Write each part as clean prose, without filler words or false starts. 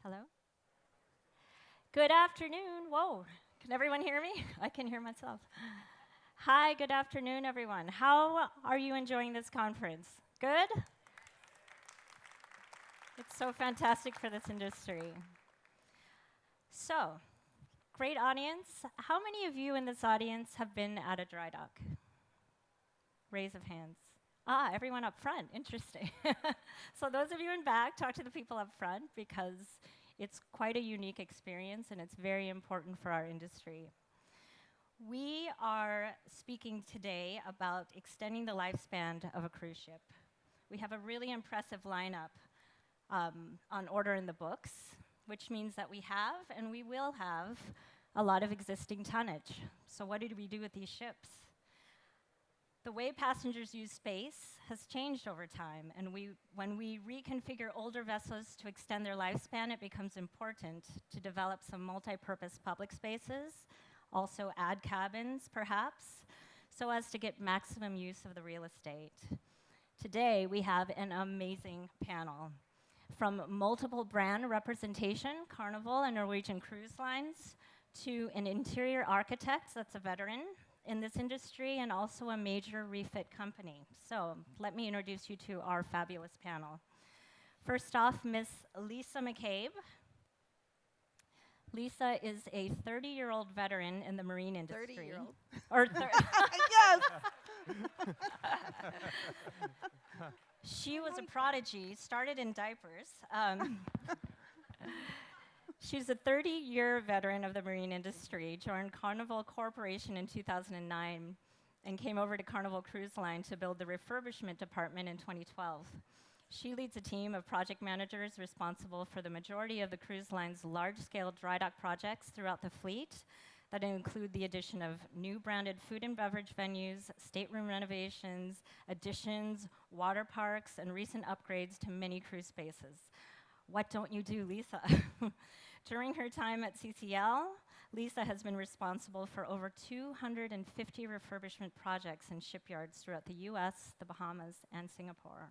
Hello? Good afternoon. Whoa, can everyone hear me? I can hear myself. Hi, good afternoon, everyone. How are you enjoying this conference? Good? It's so fantastic for this industry. So, great audience. How many of you in this audience have been at a dry dock? Raise of hands. Ah, everyone up front. Interesting. So those of you in back, talk to the people up front because it's quite a unique experience and it's very important for our industry. We are speaking today about extending the lifespan of a cruise ship. We have a really impressive lineup on order in the books, which means that we have and we will have a lot of existing tonnage. So what did we do with these ships? The way passengers use space has changed over time, and when we reconfigure older vessels to extend their lifespan, it becomes important to develop some multi-purpose public spaces, also add cabins, perhaps, so as to get maximum use of the real estate. Today, we have an amazing panel. From multiple brand representation, Carnival and Norwegian Cruise Lines, to an interior architect that's a veteran in this industry and also a major refit company. So let me introduce you to our fabulous panel. First off, Miss Lisa McCabe. Lisa is a 30-year-old veteran in the marine industry. 30-year-old. Or Yes! She was a prodigy, started in diapers. She's a 30-year veteran of the marine industry, joined Carnival Corporation in 2009, and came over to Carnival Cruise Line to build the refurbishment department in 2012. She leads a team of project managers responsible for the majority of the cruise line's large-scale dry dock projects throughout the fleet that include the addition of new branded food and beverage venues, stateroom renovations, additions, water parks, and recent upgrades to many cruise spaces. What don't you do, Lisa? During her time at CCL, Lisa has been responsible for over 250 refurbishment projects in shipyards throughout the US, the Bahamas, and Singapore.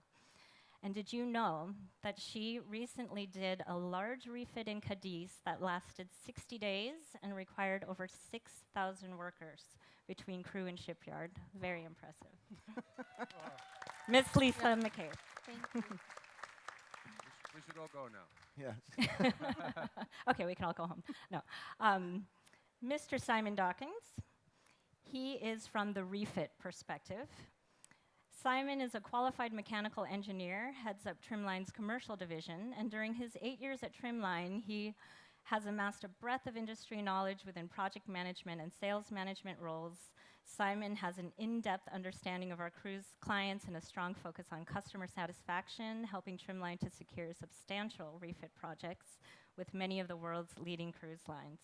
And did you know that she recently did a large refit in Cadiz that lasted 60 days and required over 6,000 workers between crew and shipyard? Very impressive. Miss Lisa McCabe. Thank you. We should all go now. Yes. Okay, we can all go home. No. Mr. Simon Dawkins, he is from the refit perspective. Simon is a qualified mechanical engineer, heads up Trimline's commercial division, and during his 8 years at Trimline, he has amassed a breadth of industry knowledge within project management and sales management roles. Simon has an in-depth understanding of our cruise clients and a strong focus on customer satisfaction, helping Trimline to secure substantial refit projects with many of the world's leading cruise lines.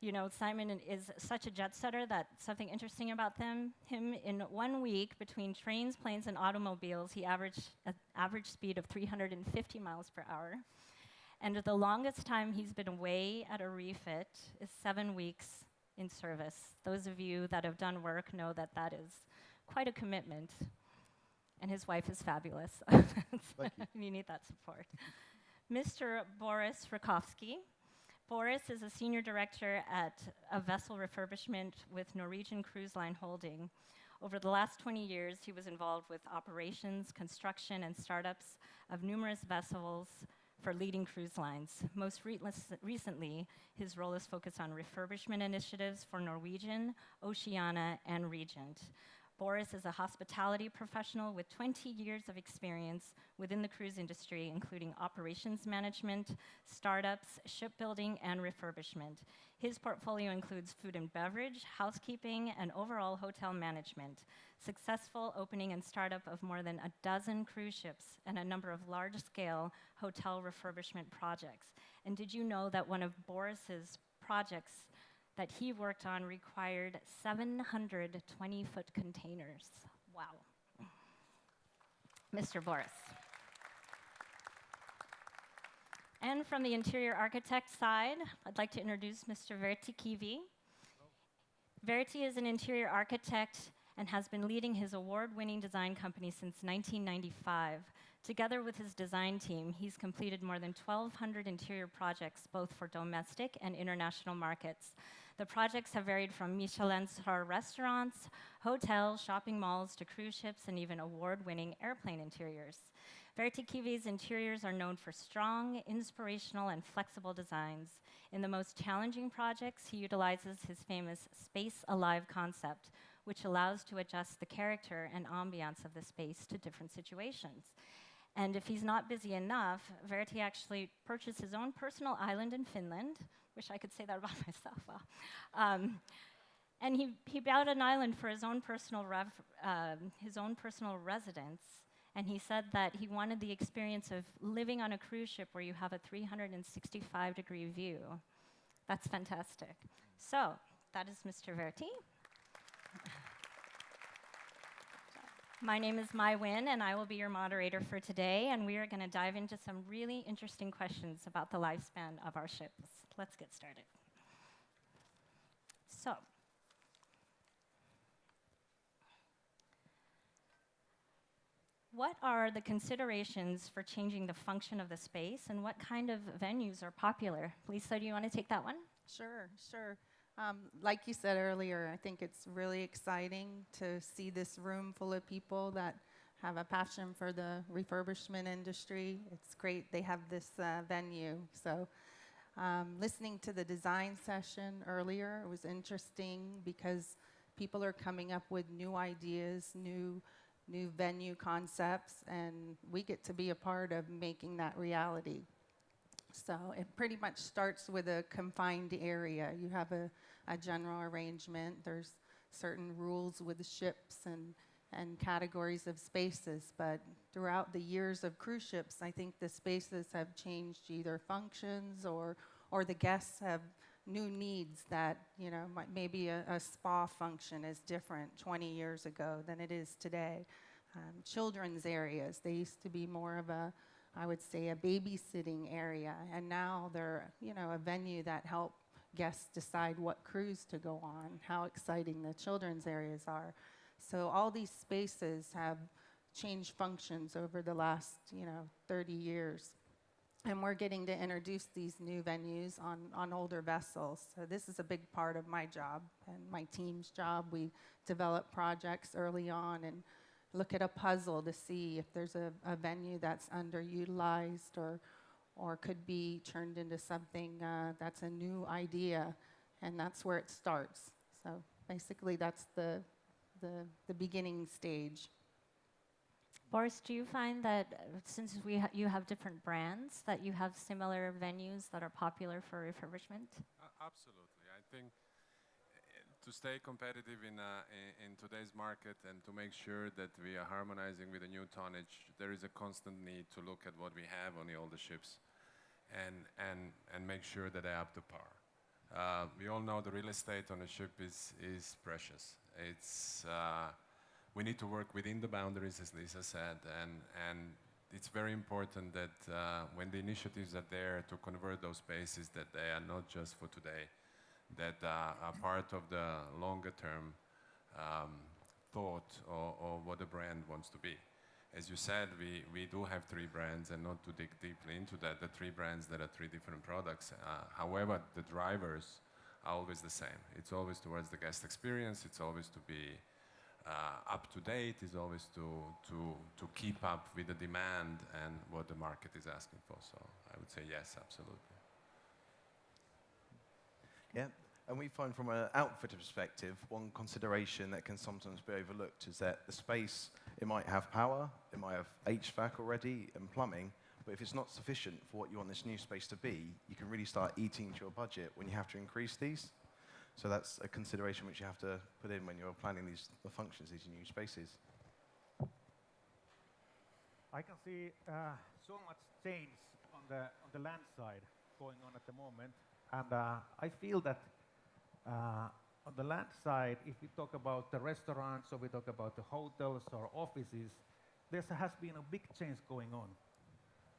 You know, Simon is such a jet setter that something interesting about him, in 1 week between trains, planes, and automobiles, he averaged an average speed of 350 miles per hour. And the longest time he's been away at a refit is 7 weeks in service. Those of you that have done work know that that is quite a commitment. And his wife is fabulous. Thank you. You need that support. Mr. Boris Ruskovsky. Boris is a senior director at a vessel refurbishment with Norwegian Cruise Line Holdings. Over the last 20 years, he was involved with operations, construction, and startups of numerous vessels for leading cruise lines. Most recently, his role is focused on refurbishment initiatives for Norwegian, Oceania, and Regent. Boris is a hospitality professional with 20 years of experience within the cruise industry, including operations management, startups, shipbuilding, and refurbishment. His portfolio includes food and beverage, housekeeping, and overall hotel management, successful opening and startup of more than a dozen cruise ships, and a number of large-scale hotel refurbishment projects. And did you know that one of Boris's projects that he worked on required 700 20-foot containers? Wow. Mr. Boris. And from the interior architect side, I'd like to introduce Mr. Vertti Kivi. Vertti is an interior architect and has been leading his award-winning design company since 1995. Together with his design team, he's completed more than 1,200 interior projects, both for domestic and international markets. The projects have varied from Michelin-star restaurants, hotels, shopping malls, to cruise ships, and even award-winning airplane interiors. Vertti Kivi's interiors are known for strong, inspirational, and flexible designs. In the most challenging projects, he utilizes his famous Space Alive concept, which allows to adjust the character and ambiance of the space to different situations. And if he's not busy enough, Vertti actually purchased his own personal island in Finland. Wish I could say that about myself. Well, and he bought an island for his own personal residence. And he said that he wanted the experience of living on a cruise ship where you have a 365-degree view. That's fantastic. So that is Mr. Vertti. My name is Mai Win, and I will be your moderator for today, and we are going to dive into some really interesting questions about the lifespan of our ships. Let's get started. So, what are the considerations for changing the function of the space, and what kind of venues are popular? Lisa, do you want to take that one? Sure. Like you said earlier, I think it's really exciting to see this room full of people that have a passion for the refurbishment industry. It's great they have this venue. So listening to the design session earlier, it was interesting because people are coming up with new ideas, new venue concepts, and we get to be a part of making that reality. So it pretty much starts with a confined area. You have a general arrangement. There's certain rules with the ships and categories of spaces. But throughout the years of cruise ships, I think the spaces have changed either functions or the guests have new needs that, maybe a spa function is different 20 years ago than it is today. Children's areas, they used to be more of I would say a babysitting area, and now they're, a venue that help guests decide what cruise to go on, how exciting the children's areas are. So all these spaces have changed functions over the last, 30 years. And we're getting to introduce these new venues on older vessels. So this is a big part of my job and my team's job. We develop projects early on and look at a puzzle to see if there's a venue that's underutilized or could be turned into something that's a new idea, and that's where it starts. So basically that's the beginning stage. Boris, do you find that since you have different brands, that you have similar venues that are popular for refurbishment? Absolutely. I think to stay competitive in today's market and to make sure that we are harmonizing with the new tonnage, there is a constant need to look at what we have on the older ships and make sure that they're up to par. We all know the real estate on a ship is precious. We need to work within the boundaries, as Lisa said, and it's very important that when the initiatives are there to convert those spaces, that they are not just for today, that are part of the longer term thought or what the brand wants to be. As you said, we do have 3 brands, and not to dig deeply into that, the 3 brands that are 3 different products. However, the drivers are always the same. It's always towards the guest experience. It's always to be up to date. It's always to keep up with the demand and what the market is asking for. So I would say yes, absolutely. Yeah, and we find from an outfitter perspective, one consideration that can sometimes be overlooked is that the space, it might have power, it might have HVAC already and plumbing, but if it's not sufficient for what you want this new space to be, you can really start eating into your budget when you have to increase these. So that's a consideration which you have to put in when you're planning the functions, these new spaces. I can see so much change on the land side going on at the moment. And I feel that on the land side, if we talk about the restaurants or we talk about the hotels or offices, there has been a big change going on.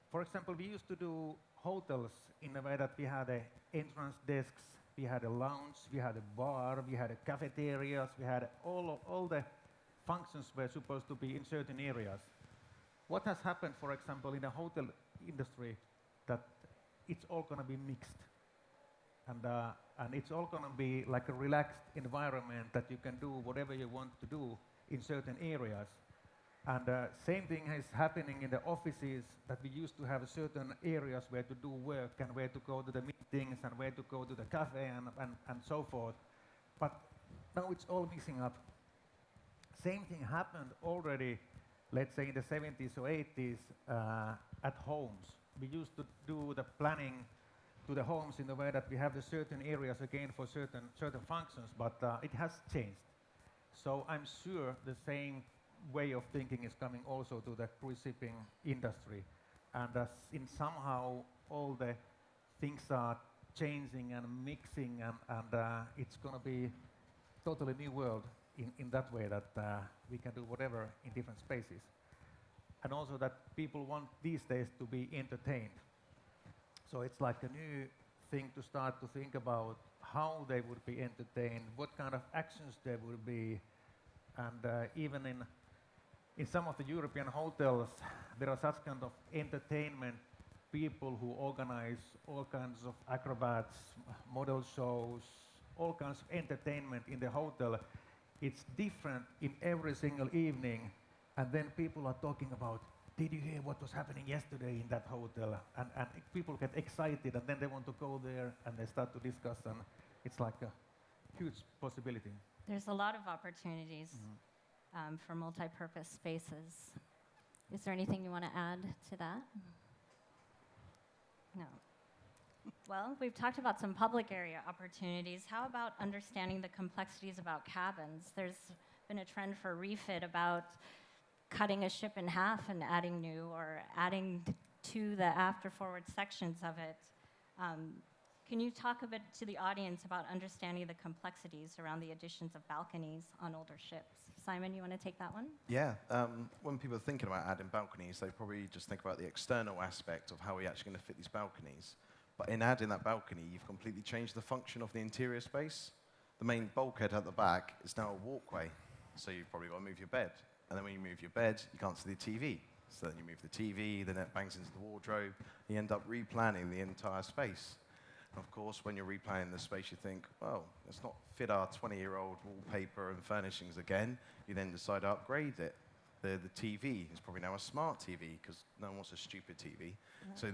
For example, we used to do hotels in a way that we had entrance desks, we had a lounge, we had a bar, we had a cafeterias, we had all the functions were supposed to be in certain areas. What has happened, for example, in the hotel industry, that it's all going to be mixed. And it's all going to be like a relaxed environment that you can do whatever you want to do in certain areas. And same thing is happening in the offices, that we used to have certain areas where to do work and where to go to the meetings and where to go to the cafe and so forth. But now it's all mixing up. Same thing happened already, let's say in the 70s or 80s at homes. We used to do the planning to the homes in the way that we have the certain areas again for certain functions, but it has changed. So I'm sure the same way of thinking is coming also to the cruise shipping industry. And in somehow all the things are changing and mixing, and it's going to be totally new world in that way, that we can do whatever in different spaces. And also that people want these days to be entertained. So it's like a new thing to start to think about how they would be entertained, what kind of actions there would be. And even in some of the European hotels, there are such kind of entertainment people who organize all kinds of acrobats, model shows, all kinds of entertainment in the hotel. It's different in every single evening, and then people are talking about, did you hear what was happening yesterday in that hotel? And people get excited, and then they want to go there, and they start to discuss, and it's like a huge possibility. There's a lot of opportunities for multi-purpose spaces. Is there anything you want to add to that? No. Well, we've talked about some public area opportunities. How about understanding the complexities about cabins? There's been a trend for refit about cutting a ship in half and adding new, or adding to the after-forward sections of it. Can you talk a bit to the audience about understanding the complexities around the additions of balconies on older ships? Simon, you want to take that one? Yeah, when people are thinking about adding balconies, they probably just think about the external aspect of how we're actually going to fit these balconies. But in adding that balcony, you've completely changed the function of the interior space. The main bulkhead at the back is now a walkway, so you've probably got to move your bed. And then when you move your bed, you can't see the TV. So then you move the TV, then it bangs into the wardrobe, you end up replanning the entire space. And of course, when you're replanning the space, you think, well, let's not fit our 20-year-old wallpaper and furnishings again. You then decide to upgrade it. The TV is probably now a smart TV, because no one wants a stupid TV. So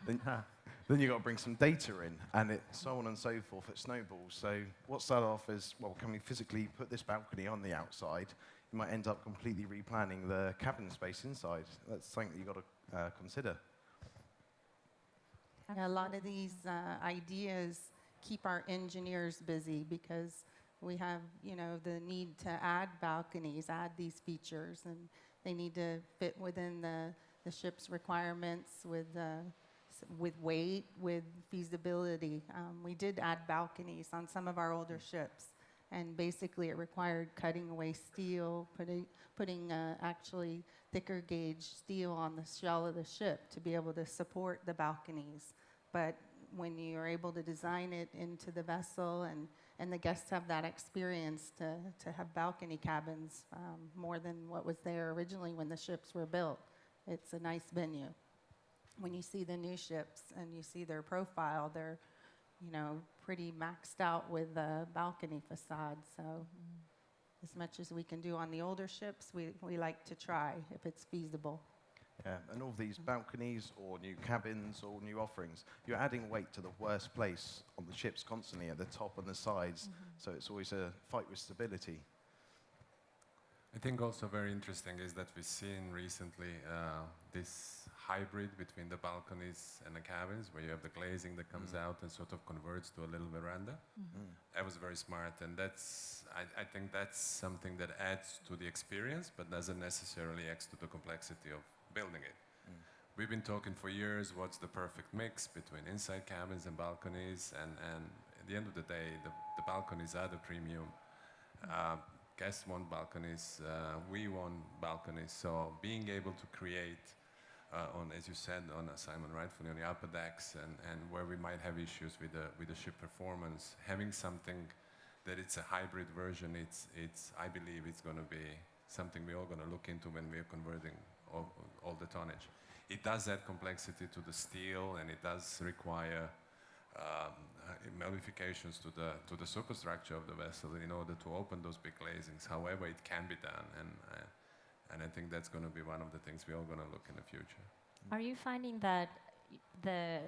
then you've got to bring some data in, and so on and so forth. It snowballs. So what started off as, well, can we physically put this balcony on the outside? You might end up completely replanning the cabin space inside. That's something that you've got to consider. A lot of these ideas keep our engineers busy, because we have, the need to add balconies, add these features, and they need to fit within the ship's requirements with weight, with feasibility. We did add balconies on some of our older ships, and basically it required cutting away steel, putting actually thicker gauge steel on the shell of the ship to be able to support the balconies. But when you're able to design it into the vessel, and the guests have that experience to have balcony cabins more than what was there originally when the ships were built, it's a nice venue. When you see the new ships and you see their profile, they're pretty maxed out with balcony facades. So as much as we can do on the older ships, we like to try if it's feasible. Yeah, and all these balconies or new cabins or new offerings, you're adding weight to the worst place on the ships constantly, at the top and the sides. So it's always a fight with stability. I think also very interesting is that we've seen recently this hybrid between the balconies and the cabins, where you have the glazing that comes out and sort of converts to a little veranda. That was very smart, and I think that's something that adds to the experience, but doesn't necessarily add to the complexity of building it. We've been talking for years, what's the perfect mix between inside cabins and balconies, and at the end of the day, the balconies are the premium. Guests want balconies, we want balconies, so being able to create on, as you said, on Simon, rightfully, on the upper decks, and where we might have issues with the ship performance, having something that it's a hybrid version, I believe it's going to be something we're all going to look into when we're converting all the tonnage. It does add complexity to the steel, and it does require modifications to the superstructure of the vessel in order to open those big glazings. However, it can be done, and I think that's going to be one of the things we're all going to look in the future. Are you finding that the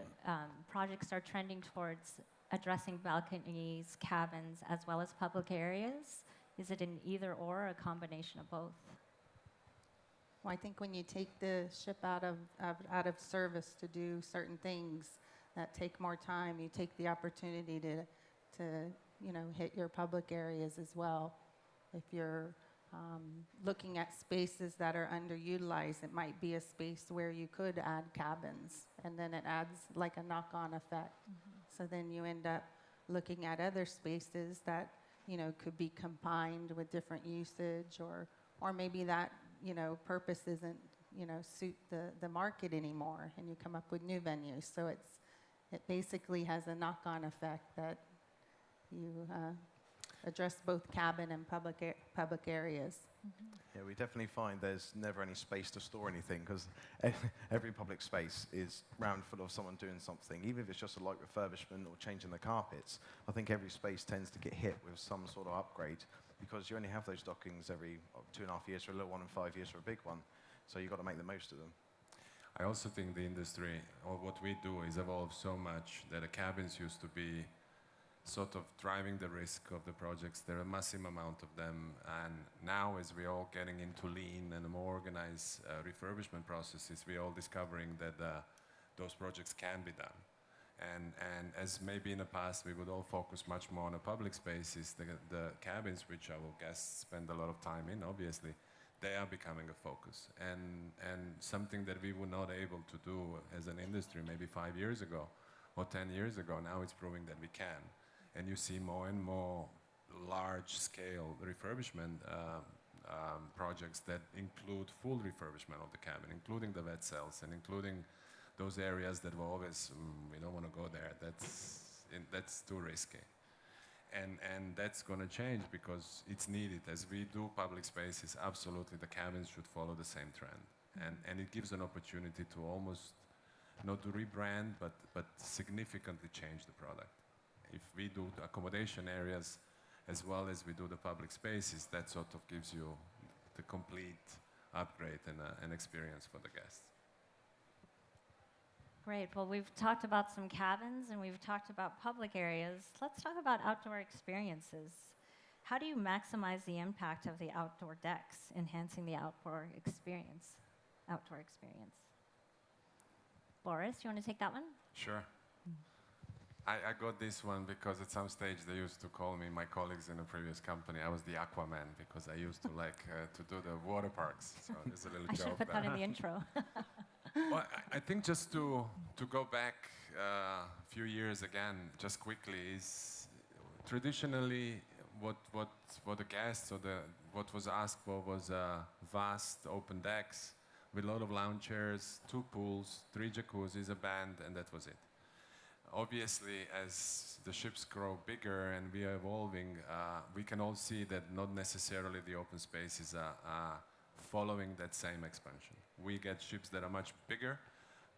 projects are trending towards addressing balconies, cabins, as well as public areas? Is it an either or, a combination of both? Well, I think when you take the ship out of service to do certain things that take more time, you take the opportunity to hit your public areas as well. If you're looking at spaces that are underutilized, it might be a space where you could add cabins, and then it adds like a knock-on effect. So then you end up looking at other spaces that could be combined with different usage, or maybe that purpose isn't suit the market anymore, and you come up with new venues. So it basically has a knock-on effect that you address both cabin and public areas. Yeah, we definitely find there's never any space to store anything, because every public space is round full of someone doing something. Even if it's just a light refurbishment or changing the carpets, I think every space tends to get hit with some sort of upgrade, because you only have those dockings every 2.5 years for a little one and 5 years for a big one. So you've got to make the most of them. I also think the industry, or what we do, is evolved so much that the cabins used to be sort of driving the risk of the projects. There are a massive amount of them, and now as we're all getting into lean and more organized refurbishment processes, we're all discovering that those projects can be done. And as maybe in the past we would all focus much more on the public spaces, the cabins, which our guests spend a lot of time in, obviously, they are becoming a focus. And something that we were not able to do as an industry maybe 5 years ago or 10 years ago, now it's proving that we can. And you see more and more large-scale refurbishment projects that include full refurbishment of the cabin, including the wet cells and including those areas that were always, we don't want to go there, that's too risky. And that's going to change because it's needed. As we do public spaces, absolutely the cabins should follow the same trend. And it gives an opportunity to almost, not to rebrand, but significantly change the product. If we do the accommodation areas as well as we do the public spaces, that sort of gives you the complete upgrade and an experience for the guests. Great. Well, we've talked about some cabins and we've talked about public areas. Let's talk about outdoor experiences. How do you maximize the impact of the outdoor decks, enhancing the outdoor experience? Boris, you want to take that one? Sure. I got this one because at some stage they used to call me, my colleagues in the previous company, I was the Aquaman because I used to like to do the water parks. So there's a little joke I should have put that in the intro. Well, I think just to go back a few years again, just quickly, is traditionally what the guests or what was asked for was vast open decks with a lot of lounge chairs, 2 pools, 3 jacuzzis, a band, and that was it. Obviously, as the ships grow bigger and we are evolving, we can all see that not necessarily the open spaces are following that same expansion. We get ships that are much bigger,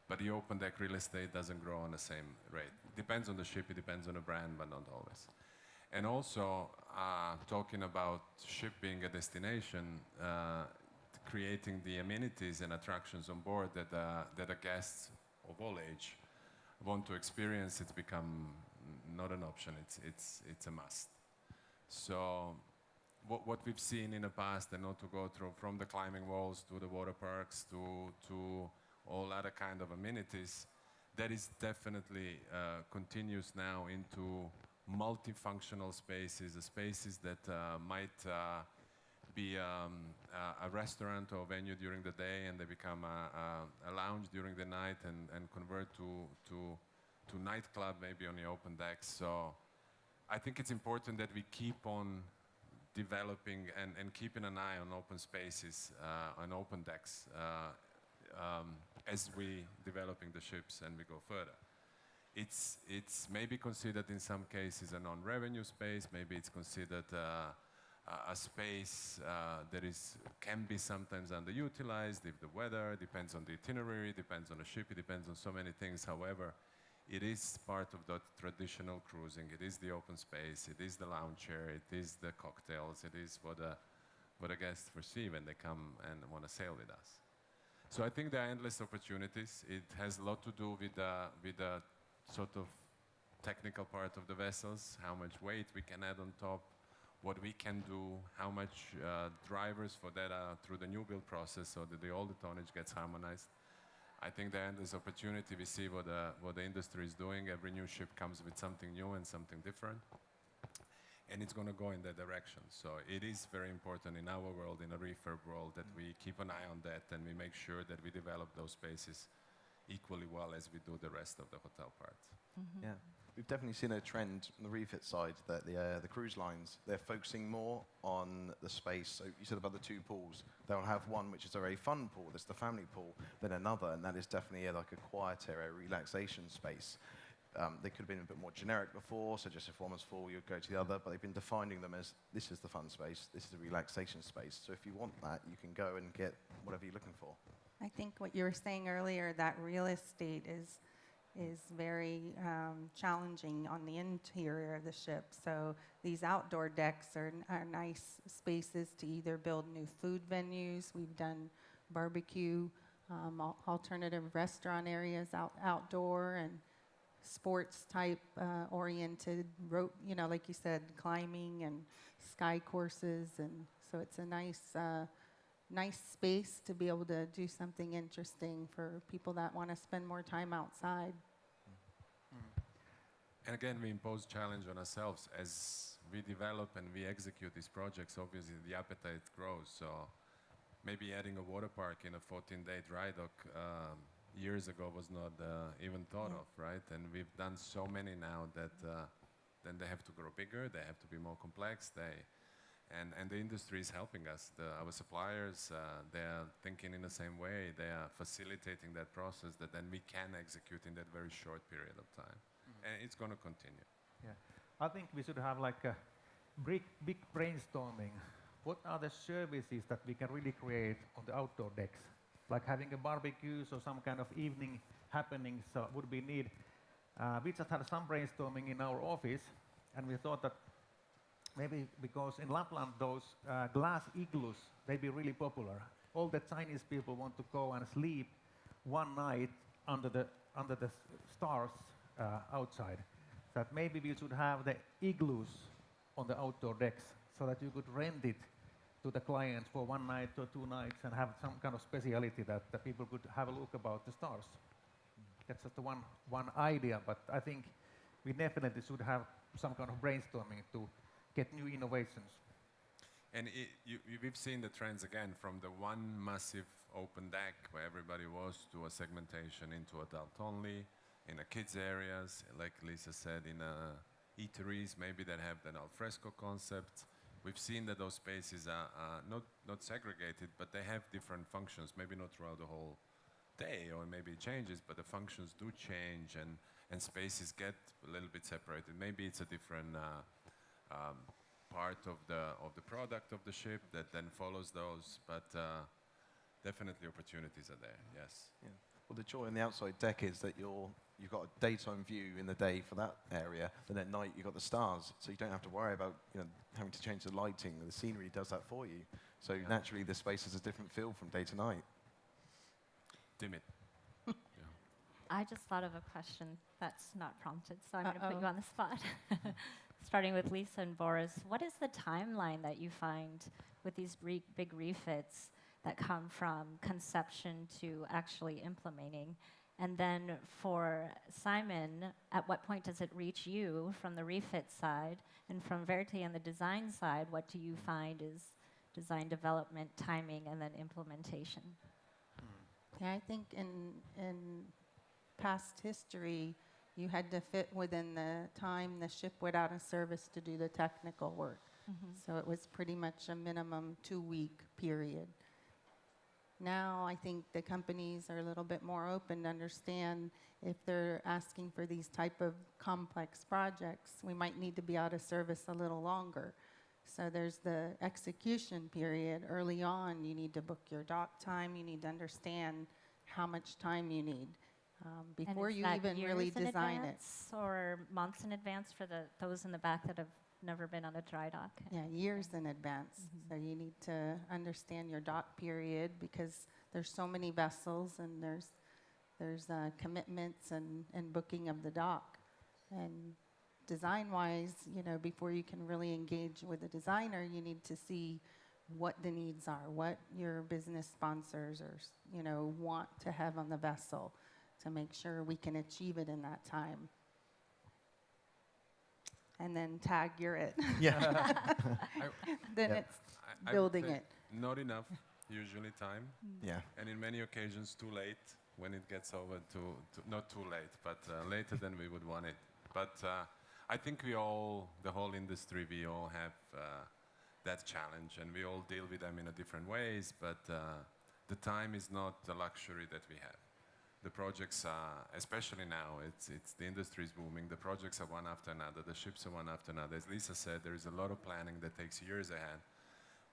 but the open deck real estate doesn't grow on the same rate. It depends on the ship, it depends on the brand, but not always. And also, talking about ship being a destination, creating the amenities and attractions on board that the guests of all age want to experience, it's become not an option, it's a must. So what we've seen in the past, and not to go through from the climbing walls to the water parks to all other kind of amenities, that is definitely continues now into multifunctional spaces, spaces that might be a restaurant or venue during the day, and they become a lounge during the night and convert to nightclub maybe on the open decks. So I think it's important that we keep on developing and keeping an eye on open spaces, on open decks, as we developing the ships and we go further. It's maybe considered in some cases a non-revenue space, maybe it's considered a space that can be sometimes underutilized if the weather depends on the itinerary, depends on the ship, it depends on so many things. However, it is part of the traditional cruising. It is the open space. It is the lounge chair. It is the cocktails. It is what the guests receive when they come and want to sail with us. So I think there are endless opportunities. It has a lot to do with the sort of technical part of the vessels, how much weight we can add on top, what we can do, how much drivers for that through the new build process so that all the tonnage gets harmonized. I think there are endless opportunity. We see what the industry is doing. Every new ship comes with something new and something different. And it's going to go in that direction. So it is very important in our world, in a refurb world, that we keep an eye on that and we make sure that we develop those spaces equally well as we do the rest of the hotel parts. Mm-hmm. Yeah. We've definitely seen a trend on the refit side that the cruise lines, they're focusing more on the space. So you said about the two pools. They'll have one which is a very fun pool, that's the family pool, then another, and that is definitely like a quiet area, relaxation space. They could have been a bit more generic before, so just if one was full, you'd go to the other, but they've been defining them as this is the fun space, this is the relaxation space. So if you want that, you can go and get whatever you're looking for. I think what you were saying earlier, that real estate is very challenging on the interior of the ship. So these outdoor decks are nice spaces to either build new food venues. We've done barbecue, alternative restaurant areas outdoor, and sports type oriented, like you said, climbing and sky courses. And so it's a nice space to be able to do something interesting for people that want to spend more time outside. And again, we impose challenge on ourselves. As we develop and we execute these projects, obviously the appetite grows. So maybe adding a water park in a 14-day dry dock years ago was not even thought of, right? And we've done so many now that then they have to grow bigger, they have to be more complex, and the industry is helping us. Our suppliers, they are thinking in the same way. They are facilitating that process that then we can execute in that very short period of time. And it's going to continue. Yeah. I think we should have like a big brainstorming. What are the services that we can really create on the outdoor decks? Like having a barbecue or some kind of evening happenings would be need. We just had some brainstorming in our office, and we thought that maybe because in Lapland those glass igloos, they'd be really popular. All the Chinese people want to go and sleep one night under the stars outside. That maybe we should have the igloos on the outdoor decks so that you could rent it to the clients for one night or 2 nights and have some kind of speciality that the people could have a look about the stars. That's just one idea, but I think we definitely should have some kind of brainstorming to get new innovations. And we've seen the trends again from the one massive open deck where everybody was to a segmentation into adult only, in the kids areas, like Lisa said, in eateries, maybe that have an al fresco concept. We've seen that those spaces are not segregated, but they have different functions, maybe not throughout the whole day, or maybe it changes, but the functions do change and spaces get a little bit separated. Maybe it's a different part of the product of the ship that then follows those, but definitely opportunities are there, yes. Yeah. Well, the joy on the outside deck is that you've got a daytime view in the day for that area, and at night you've got the stars, so you don't have to worry about having to change the lighting. The scenery does that for you. So naturally the space has a different feel from day to night. Dimit. I just thought of a question that's not prompted, so I'm going to put you on the spot. Starting with Lisa and Boris, what is the timeline that you find with these big refits that come from conception to actually implementing? And then for Simon, at what point does it reach you from the refit side? And from Vertti and the design side, what do you find is design development, timing, and then implementation? Yeah, I think in past history, you had to fit within the time the ship went out of service to do the technical work. Mm-hmm. So it was pretty much a minimum 2-week period. Now I think the companies are a little bit more open to understand if they're asking for these type of complex projects, we might need to be out of service a little longer. So there's the execution period. Early on, you need to book your dock time. You need to understand how much time you need before And is you that even really years in design it. advance or months in advance for those in the back that have never been on a dry dock? Yeah, years in advance. So you need to understand your dock period because there's so many vessels and there's commitments and booking of the dock. And design-wise, you know, before you can really engage with a designer, you need to see what the needs are, what your business sponsors or you know want to have on the vessel to make sure we can achieve it in that time. And then tag you're it. Yeah. Then Yeah. it's I would building say it. Not enough, usually time, Yeah. and in many occasions too late when it gets over to not too late, but later than we would want it. But I think the whole industry, we all have that challenge, and we all deal with them in a different ways, but the time is not a luxury that we have. The projects are, especially now, the industry is booming. The projects are one after another. The ships are one after another. As Lisa said, there is a lot of planning that takes years ahead.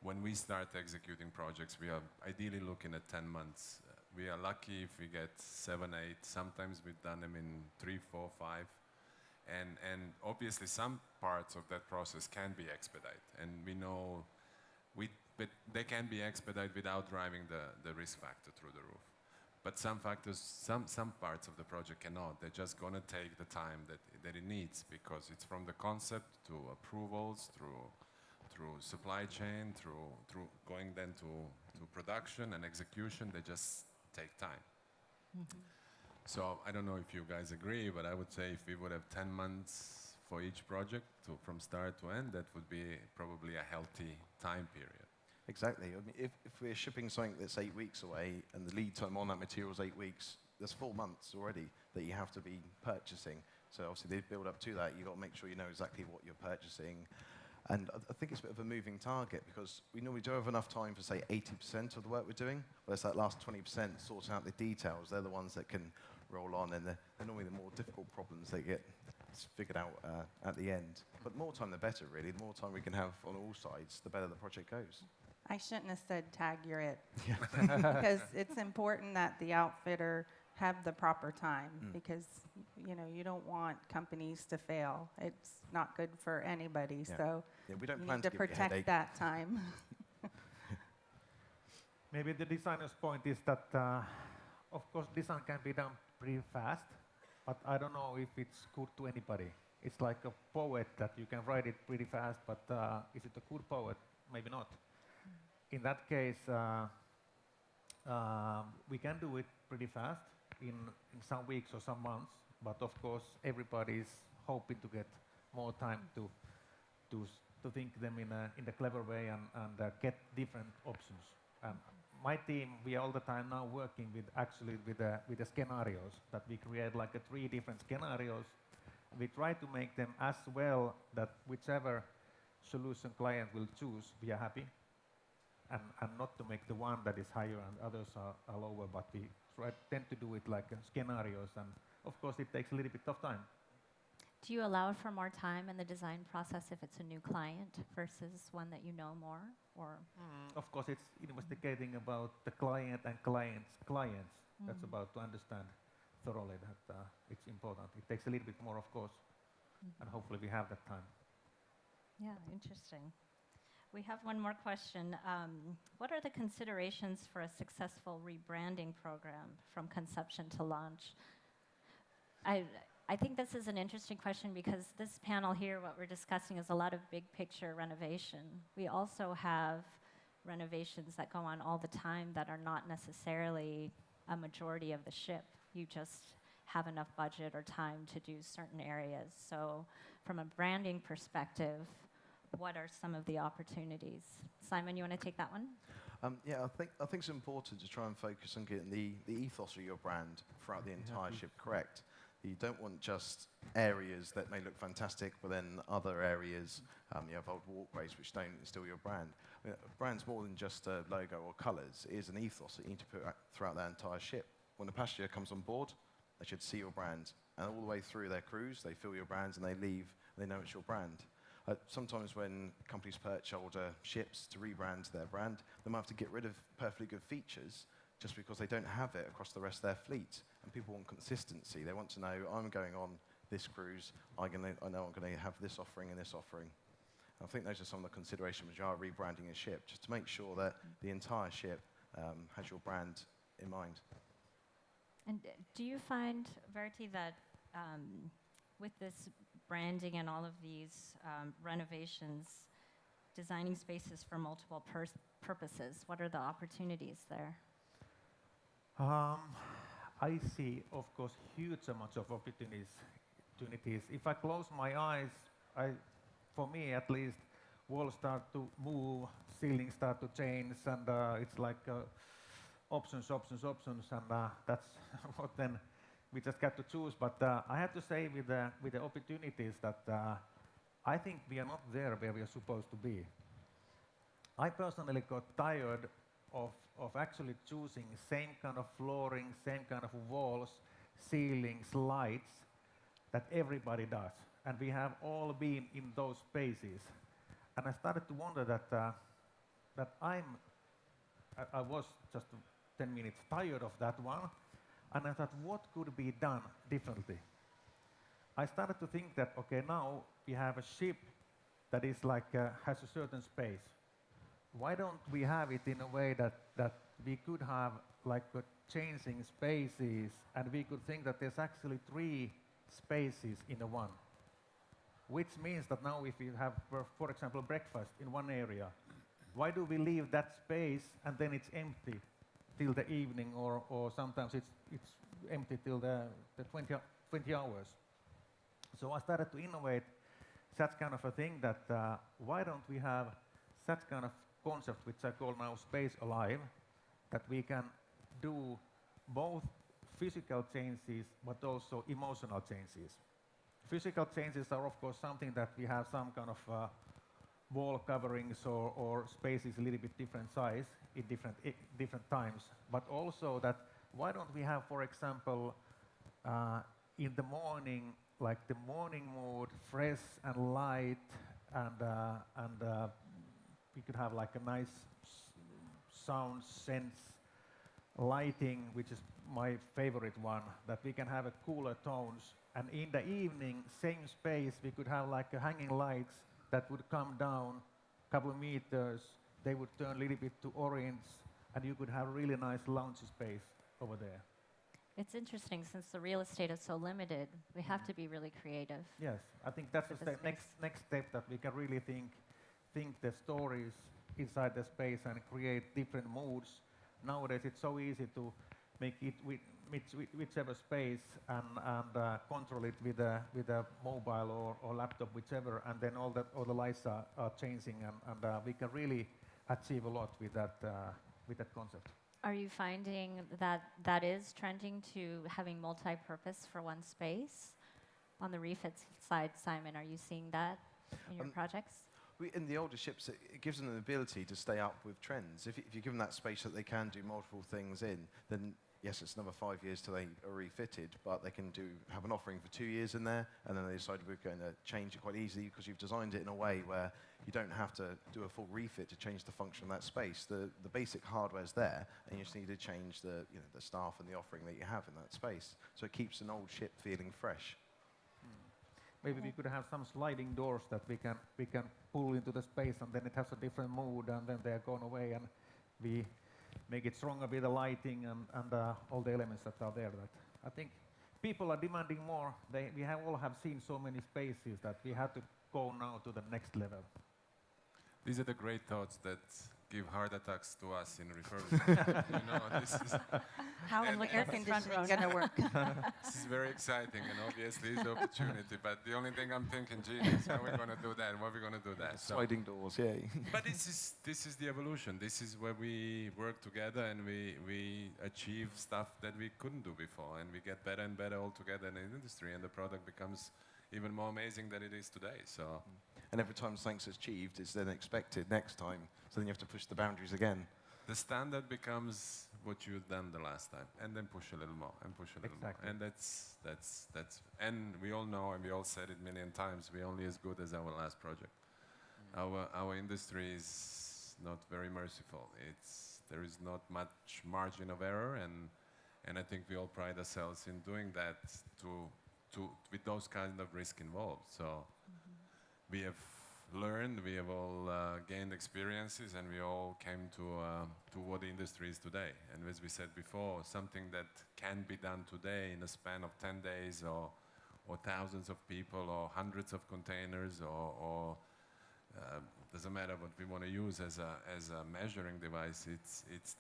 When we start executing projects, we are ideally looking at 10 months. We are lucky if we get 7, 8. Sometimes we've done them in 3, 4, 5. And obviously some parts of that process can be expedited. And we know, but they can be expedited without driving the risk factor through the roof. But some factors, some parts of the project cannot. They're just going to take the time that it needs because it's from the concept to approvals, through supply chain, through going then to production and execution. They just take time. Mm-hmm. So I don't know if you guys agree, but I would say if we would have 10 months for each project from start to end, that would be probably a healthy time period. Exactly. I mean, if we're shipping something that's 8 weeks away and the lead time on that material is 8 weeks, there's 4 months already that you have to be purchasing. So obviously they build up to that. You've got to make sure you know exactly what you're purchasing. And I think it's a bit of a moving target because we normally do have enough time for, say, 80% of the work we're doing. But it's that last 20% sorting out the details. They're the ones that can roll on, and they're normally the more difficult problems that get figured out at the end. But the more time, the better, really. The more time we can have on all sides, the better the project goes. I shouldn't have said tag you're it. Because it's important that the outfitter have the proper time because you know you don't want companies to fail. It's not good for anybody. Yeah. So We don't you plan need to to give you a protect headache. that time. Maybe the designer's point is that, of course, design can be done pretty fast, but I don't know if it's good to anybody. It's like a poet that you can write it pretty fast, but is it a good poet? Maybe not. In that case, we can do it pretty fast in some weeks or some months, but of course everybody's hoping to get more time to think them in a clever way and get different options. My team, we are all the time now working with the scenarios that we create like 3 different scenarios. We try to make them as well that whichever solution client will choose, we are happy. And not to make the one that is higher and others are lower, but we tend to do it like scenarios, and of course it takes a little bit of time. Do you allow for more time in the design process if it's a new client versus one that you know more? Or Of course, it's investigating about the client and clients. That's about to understand thoroughly that it's important. It takes a little bit more, of course, and hopefully we have that time. Yeah, interesting. We have one more question. What are the considerations for a successful rebranding program from conception to launch? I think this is an interesting question because this panel here, what we're discussing is a lot of big picture renovation. We also have renovations that go on all the time that are not necessarily a majority of the ship. You just have enough budget or time to do certain areas. So from a branding perspective, what are some of the opportunities? Simon, you want to take that one? Yeah, I think it's important to try and focus on getting the ethos of your brand throughout the entire ship correct. You don't want just areas that may look fantastic, but then other areas, you have old walkways which don't instill your brand. I mean, a brand's more than just a logo or colours. It is an ethos that you need to put throughout that entire ship. When a passenger comes on board, they should see your brand. And all the way through their cruise, they feel your brand and they leave, and they know it's your brand. Sometimes when companies purchase older ships to rebrand their brand, they might have to get rid of perfectly good features just because they don't have it across the rest of their fleet. And people want consistency. They want to know, I'm going on this cruise, I know I'm going to have this offering and this offering. And I think those are some of the considerations when you are rebranding a ship, just to make sure that the entire ship has your brand in mind. And do you find, Vertti, that with this branding and all of these renovations, designing spaces for multiple purposes, what are the opportunities there? I see, of course, huge amounts of opportunities. If I close my eyes, for me at least, walls start to move, ceilings start to change, and it's like options, and that's what then we just got to choose. But I have to say with the opportunities that I think we are not there where we are supposed to be. I personally got tired of actually choosing same kind of flooring, same kind of walls, ceilings, lights that everybody does. And we have all been in those spaces. And I started to wonder that I was just 10 minutes tired of that one. And I thought, what could be done differently? I started to think that, okay, now we have a ship that is like, has a certain space. Why don't we have it in a way that we could have like changing spaces, and we could think that there's actually 3 spaces in the one, which means that now if you have, for example, breakfast in one area, why do we leave that space and then it's empty till the evening, or sometimes it's empty till the 20 hours? So I started to innovate such kind of a thing that why don't we have such kind of concept, which I call now Space Alive, that we can do both physical changes but also emotional changes. Physical changes are of course something that we have some kind of wall coverings or spaces a little bit different size in different times, but also that why don't we have, for example, in the morning, like the morning mood, fresh and light, and we could have like a nice sound, sense, lighting, which is my favorite one, that we can have a cooler tones. And in the evening, same space, we could have like a hanging lights that would come down a couple of meters. They would turn a little bit to orange, and you could have really nice lounge space over there. It's interesting, since the real estate is so limited, we have to be really creative. Yes, I think that's with the next step, that we can really think the stories inside the space and create different moods. Nowadays, it's so easy to make it whichever space and control it with a mobile or laptop, whichever, and then all the lights are changing, and we can really achieve a lot with that concept. Are you finding that is trending to having multi-purpose for one space? On the refit side, Simon, are you seeing that in your projects? In the older ships, it gives them the ability to stay up with trends. If you give them that space that they can do multiple things in, then yes, it's another 5 years till they are refitted, but they can have an offering for 2 years in there, and then they decide we're going to change it quite easily because you've designed it in a way where you don't have to do a full refit to change the function of that space. The basic hardware's there, and you just need to change the staff and the offering that you have in that space. So it keeps an old ship feeling fresh. Maybe we could have some sliding doors that we can pull into the space, and then it has a different mood, and then they're gone away, and we make it stronger with the lighting and all the elements that are there. That I think people are demanding more. We all have seen so many spaces that we have to go now to the next level. These are the great thoughts that give heart attacks to us in refurbishment. This is How will air conditioning going to work? This is very exciting, and obviously it's an opportunity. But the only thing I'm thinking, genius, how are we going to do that? What are we going to do that? Sliding doors, yeah. But this is the evolution. This is where we work together and we achieve stuff that we couldn't do before, and we get better and better all together in the industry, and the product becomes even more amazing than it is today. So. And every time something's achieved, it's then expected next time. So then you have to push the boundaries again. The standard becomes what you've done the last time, and then push a little more, and push a little more. And that's, and we all know, and we all said it a million times, we're only as good as our last project. Our industry is not very merciful. There is not much margin of error, and I think we all pride ourselves in doing that with those kind of risk involved. So we have learned, we have all gained experiences, and we all came to what the industry is today. And as we said before, something that can be done today in a span of 10 days or thousands of people or hundreds of containers or doesn't matter what we want to use as a measuring device. It's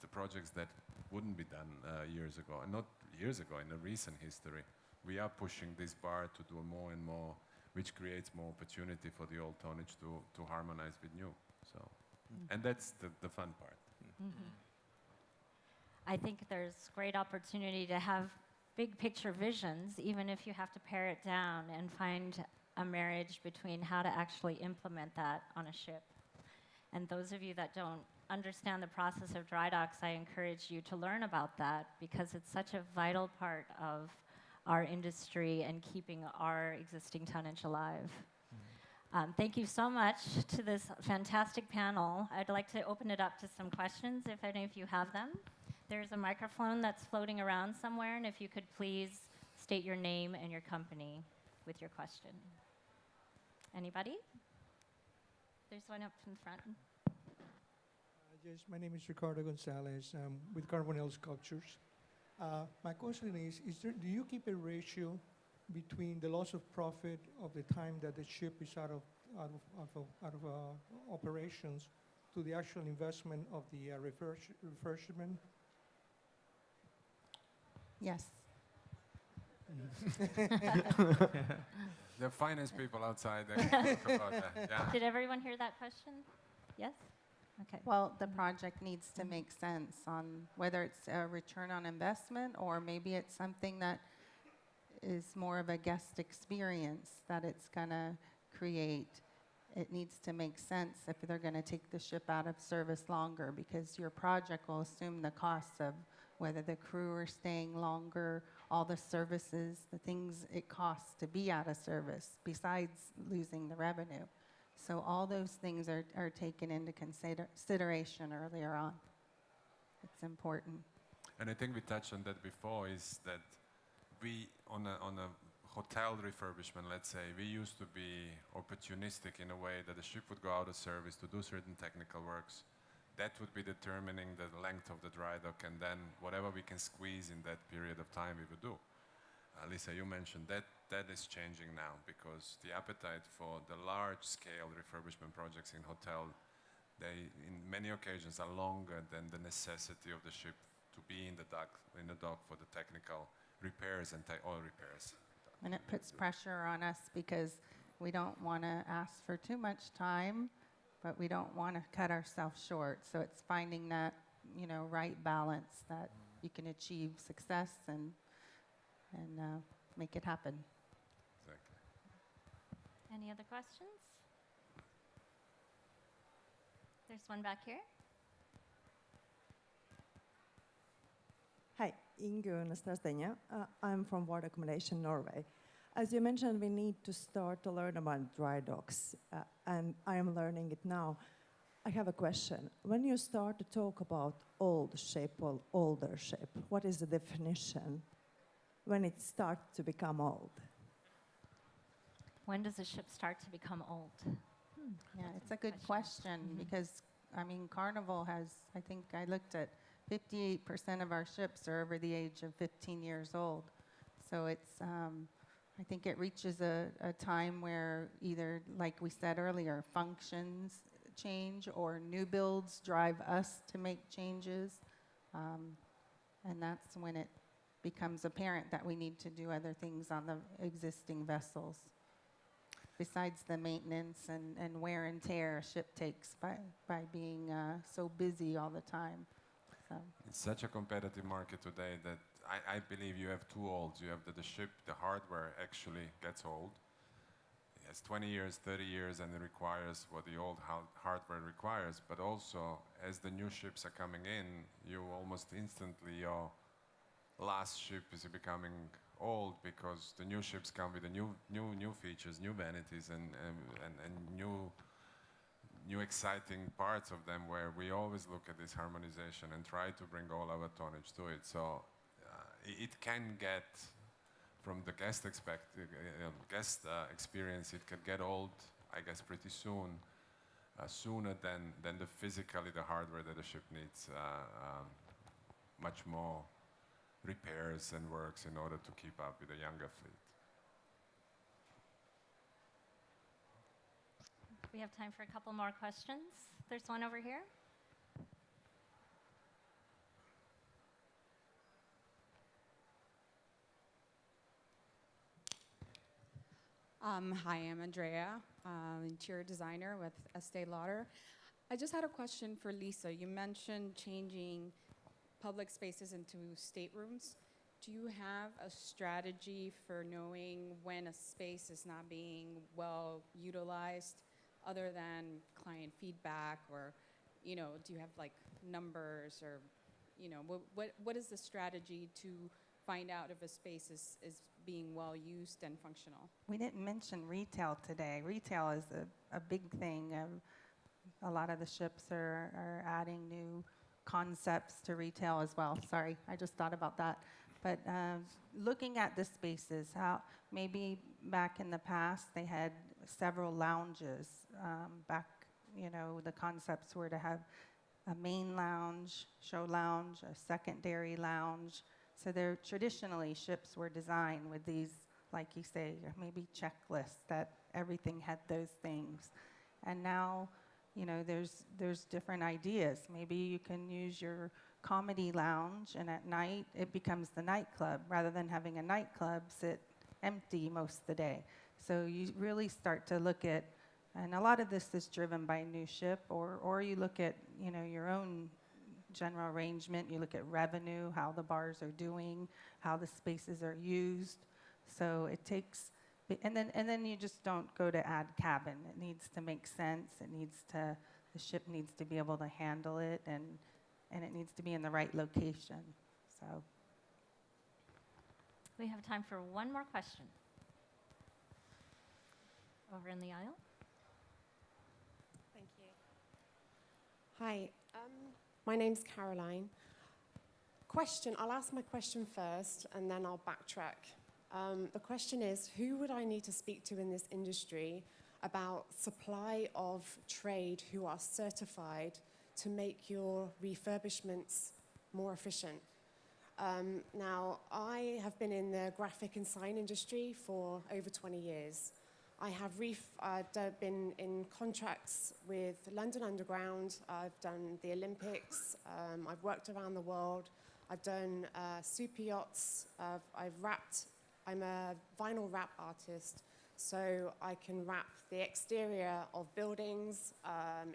the projects that wouldn't be done years ago, and not years ago, in the recent history. We are pushing this bar to do more and more, which creates more opportunity for the old tonnage to harmonize with new. So, and that's the fun part. I think there's great opportunity to have big picture visions, even if you have to pare it down and find a marriage between how to actually implement that on a ship. And those of you that don't understand the process of dry docks, I encourage you to learn about that, because it's such a vital part of our industry and keeping our existing tonnage alive. Thank you so much to this fantastic panel. I'd like to open it up to some questions if any of you have them. There's a microphone that's floating around somewhere, and if you could please state your name and your company with your question. Anybody? There's one up in front. Yes, my name is Ricardo Gonzalez. I'm with Carnival Sculptures. My question is do you keep a ratio between the loss of profit of the time that the ship is out of operations to the actual investment of the refurbishment? Yes. The finance people outside, they can talk about that. Yeah. Did everyone hear that question? Yes? Okay. Well, the project needs to make sense on whether it's a return on investment or maybe it's something that is more of a guest experience that it's going to create. It needs to make sense if they're going to take the ship out of service longer, because your project will assume the costs of whether the crew are staying longer, all the services, the things it costs to be out of service, besides losing the revenue. So all those things are taken into consideration earlier on. It's important. And I think we touched on that before, is that we, on a hotel refurbishment, let's say, we used to be opportunistic in a way that the ship would go out of service to do certain technical works. That would be determining the length of the dry dock, and then whatever we can squeeze in that period of time we would do. Lisa, you mentioned that is changing now, because the appetite for the large-scale refurbishment projects in hotel, they, in many occasions, are longer than the necessity of the ship to be in the dock for the technical repairs and oil repairs. And it puts pressure on us because we don't want to ask for too much time, but we don't want to cut ourselves short. So it's finding that, right balance that you can achieve success and make it happen. Exactly. Any other questions? There's one back here. Hi, Ingunn Stastenia. I'm from Water Accommodation Norway. As you mentioned, we need to start to learn about dry docks, and I am learning it now. I have a question. When you start to talk about old ship or older ship, what is the definition when it starts to become old? When does a ship start to become old? Yeah, it's a good question because, Carnival has, I think I looked at 58% of our ships are over the age of 15 years old. So it's, I think it reaches a time where either, like we said earlier, functions change or new builds drive us to make changes. And that's when it becomes apparent that we need to do other things on the existing vessels, besides the maintenance and wear and tear a ship takes by being so busy all the time. So. It's such a competitive market today that I believe you have two olds. You have the ship, the hardware actually gets old. It has 20 years, 30 years, and it requires what the old hardware requires. But also, as the new ships are coming in, you almost instantly, your last ship is becoming old, because the new ships come with the new features, new vanities, and new new exciting parts of them where we always look at this harmonization and try to bring all our tonnage to it. So it can get, from the guest experience, it can get old, I guess, pretty soon, sooner than the physically the hardware that the ship needs much more repairs and works in order to keep up with the younger fleet. We have time for a couple more questions. There's one over here. Hi, I'm Andrea, interior designer with Estee Lauder. I just had a question for Lisa. You mentioned changing public spaces into staterooms. Do you have a strategy for knowing when a space is not being well utilized, other than client feedback, or, you know, do you have like numbers, or, you know, what is the strategy to find out if a space is being well used and functional? We didn't mention retail today. Retail is a big thing. A lot of the ships are adding new concepts to retail as well. Sorry, I just thought about that. But looking at the spaces, how maybe back in the past they had several lounges. Back, you know, the concepts were to have a main lounge, show lounge, a secondary lounge. So there, traditionally, ships were designed with these, like you say, maybe checklists that everything had those things. And now, you know, there's different ideas. Maybe you can use your comedy lounge, and at night it becomes the nightclub. Rather than having a nightclub sit empty most of the day. So you really start to look at, and a lot of this is driven by new ship, or you look at, you know, your own general arrangement. You look at revenue, how the bars are doing, how the spaces are used. So it takes, and then you just don't go to add cabin. It needs to make sense. It needs to, the ship needs to be able to handle it, and it needs to be in the right location. So We have time for one more question. Over in the aisle. Thank you. Hi, my name's Caroline. I'll ask my question first and then I'll backtrack. The question is, who would I need to speak to in this industry about supply of trade who are certified to make your refurbishments more efficient? Now, I have been in the graphic and sign industry for over 20 years. I've been in contracts with London Underground. I've done the Olympics. I've worked around the world. I've done super yachts. I'm a vinyl wrap artist, so I can wrap the exterior of buildings,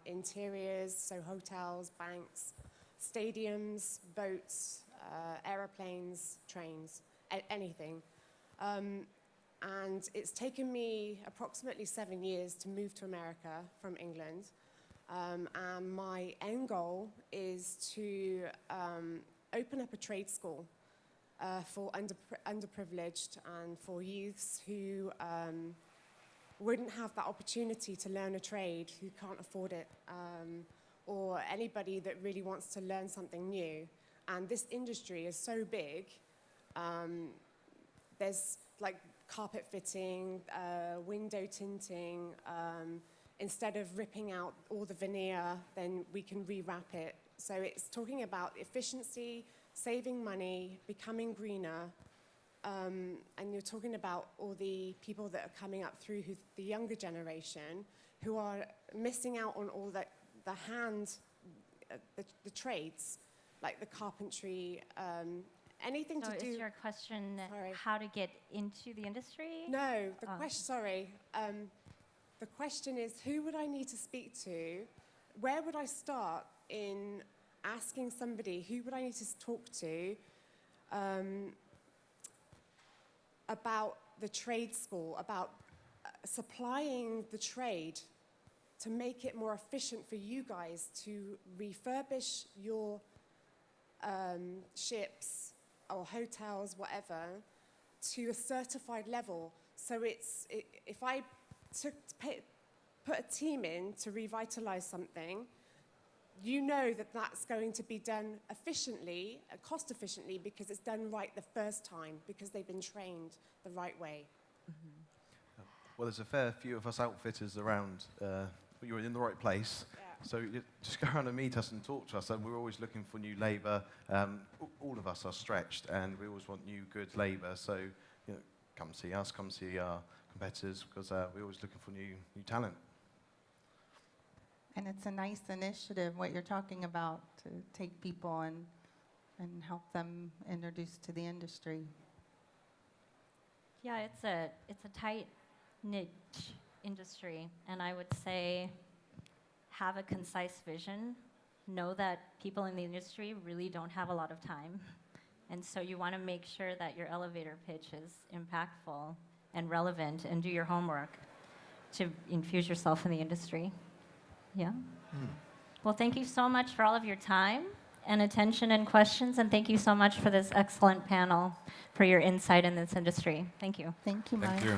interiors, so hotels, banks, stadiums, boats, aeroplanes, trains, anything. And it's taken me approximately 7 years to move to America from England. And my end goal is to open up a trade school for underprivileged and for youths who wouldn't have that opportunity to learn a trade, who can't afford it, or anybody that really wants to learn something new. And this industry is so big. There's like carpet fitting, window tinting. Instead of ripping out all the veneer, then we can rewrap it. So it's talking about efficiency, saving money, becoming greener. And you're talking about all the people that are coming up through, the younger generation, who are missing out on all the trades, like the carpentry, anything So to do. is your question Sorry. how to get into the industry? No, the question is, who would I need to speak to? Where would I start in asking somebody, who would I need to talk to about the trade school, about supplying the trade to make it more efficient for you guys to refurbish your ships or hotels, whatever, to a certified level. So if I put a team in to revitalize something, you know that that's going to be done efficiently, cost efficiently, because it's done right the first time, because they've been trained the right way. Well, there's a fair few of us outfitters around. You're in the right place. Yeah. So you just go around and meet us and talk to us. And we're always looking for new labour. All of us are stretched, and we always want new, good labour. So come see us, come see our competitors, because we're always looking for new talent. And it's a nice initiative, what you're talking about, to take people and help them introduce to the industry. Yeah, it's a tight niche industry, and I would say have a concise vision. Know that people in the industry really don't have a lot of time, and so you want to make sure that your elevator pitch is impactful and relevant, and do your homework to infuse yourself in the industry. Yeah? Well, thank you so much for all of your time and attention and questions, and thank you so much for this excellent panel, for your insight in this industry. Thank you. Thank you, Mike. Thank you.